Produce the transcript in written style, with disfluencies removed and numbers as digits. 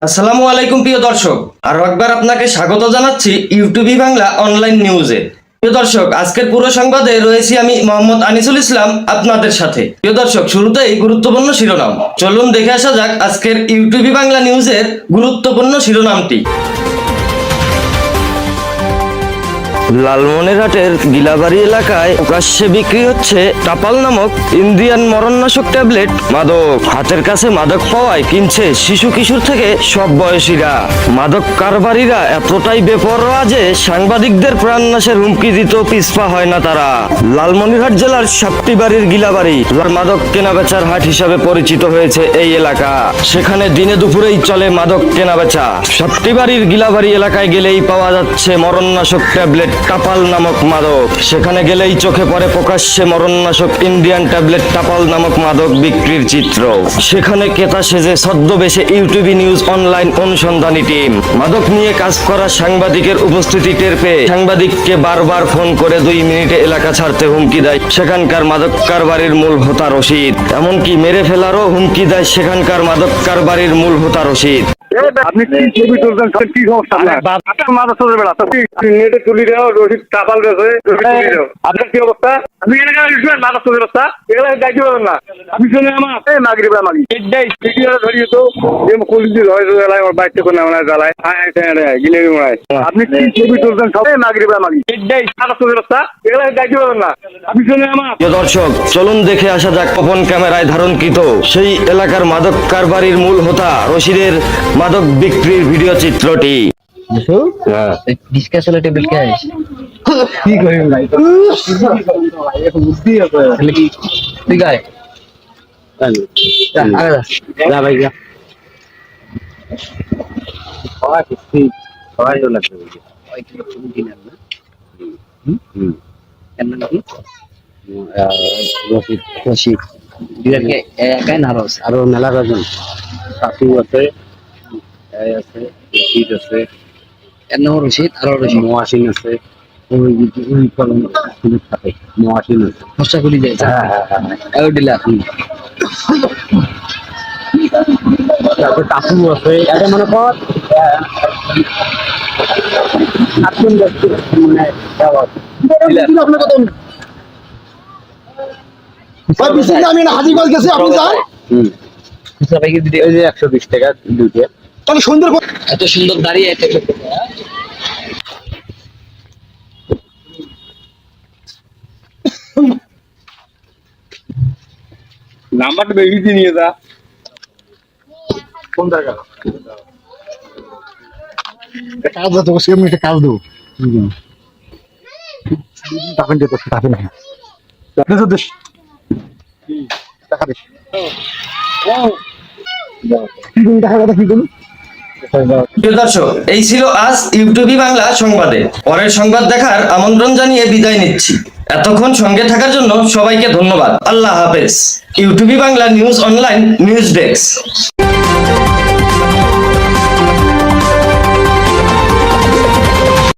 আসসালামু আলাইকুম প্রিয় দর্শক, আরো একবার আপনাকে স্বাগত জানাচ্ছি ইউটিউবই বাংলা অনলাইন নিউজে। প্রিয় দর্শক, আজকের পুরো সংবাদে রয়েছি আমি মোহাম্মদ আনিসুল ইসলাম আপনাদের সাথে। প্রিয় দর্শক, শুরুতেই গুরুত্বপূর্ণ শিরোনাম। চলুন দেখে আসা যাক আজকের ইউটিউবই বাংলা নিউজের গুরুত্বপূর্ণ শিরোনামটি। লালমনিরহাটের গিলাবাড়ি এলাকায় প্রকাশ্যে বিক্রি হচ্ছে টাপাল নামক ইন্ডিয়ান মরণনাশক ট্যাবলেট মাদক। হাতের কাছে মাদক পাওয়ায় কিনছে শিশু কিশোর থেকে সব বয়সীরা। মাদক কারবারিরা এতটাই বেপরোয়া যে সাংবাদিকদের প্রাণনাশের হুমকি দিতেও পিছপা হয় না তারা। লালমনিরহাট জেলার সাপ্তিবাড়ির গিলাবাড়ি মাদক কেনাবেচার হাট হিসাবে পরিচিত হয়েছে এই এলাকা। সেখানে দিনে দুপুরেই চলে মাদক কেনাবেচা। সাপ্তিবাড়ির গিলাবাড়ি এলাকায় গেলেই পাওয়া যাচ্ছে মরণনাশক ট্যাবলেট টাপাল নামক মাদক। সেখানে গেলেই চোখে পড়ে প্রকাশ্যে মরণনাশক ইন্ডিয়ান ট্যাবলেট টাপাল নামক মাদক বিক্রির চিত্র। সেখানে ক্রেতা সেজে ছদ্মবেশে ইউটিউবি নিউজ অনলাইন অনুসন্ধানী টিম। মাদক নিয়ে কাজ করা সাংবাদিকের উপস্থিতি টের পেয়ে সাংবাদিককে বারবার ফোন করে 2 মিনিটে এলাকা ছাড়তে হুমকি দেয় সেখানকার মাদক কারবারির মূল হোতা রশিদ। এমনকি মেরে ফেলারও হুমকি দেয় সেখানকার মাদক কারবারির মূল হোতা রশিদ। আপনি কি ছবি তুলছেন? কি সমস্যা আপনার? মাথা চলে বেড়া নেটে তুলি দাও, রশিদ কাপাল রয়েছে, আপনার কি অবস্থা? আপনি এলাকা মাথা চলে অবস্থা এগুলো গাইতে পারবেন না। আপনি শুনে আমার মাগরি বা মাগি ধরিয়ে তো কলিজি হয় জ্বালায় আমার বাইকটা করে নেওয়া জ্বালায় গিলে মোড়ায়। আপনি কি ছবি তুলছেন? সব মাগরি বা মাগি মাথা চলে অবস্থা এগুলো গাইতে পারবেন না। আপনি শুনে আমার। দর্শক, চলুন দেখে আসা যাক গোপন ক্যামেরায় ধারণকৃত সেই এলাকার মাদক কারবারির মূল হোতা রশিদের মাদক বিক্রির ভিডিও চিত্রটি। আরো মেলা কজন কাকু আছে, আছে রশিদ আছে, এর নাম রশিদ, আরো রশিদ মহাসিন আছে, ওই কলম থাকে মহাসিন আছে, মশাগুলি যায়। হ্যাঁ ডিলার তারপর কাকু আছে। এটা মনে কর আমি হাজিগঞ্জ গেছি, আপনি যান 120 টাকা দুইটা। তাহলে সুন্দর এত সুন্দর দাঁড়িয়ে নাম্বারটা বেশি নিয়ে যা। কোন জায়গা কাজ আছে, সে আমি একটা কাজ দেবো। টাকা দিতে টাকা না টাকা বেশি টাকা কথা কি করুন। প্রিয় দর্শক, এই ছিল আজ ইউটিউবই বাংলা সংবাদে। পরের সংবাদ দেখার আমন্ত্রণ জানিয়ে বিদায় নিচ্ছি। এতক্ষণ সঙ্গে থাকার জন্য সবাইকে ধন্যবাদ। আল্লাহ হাফেজ। ইউটিউবই Bangla news online news desk.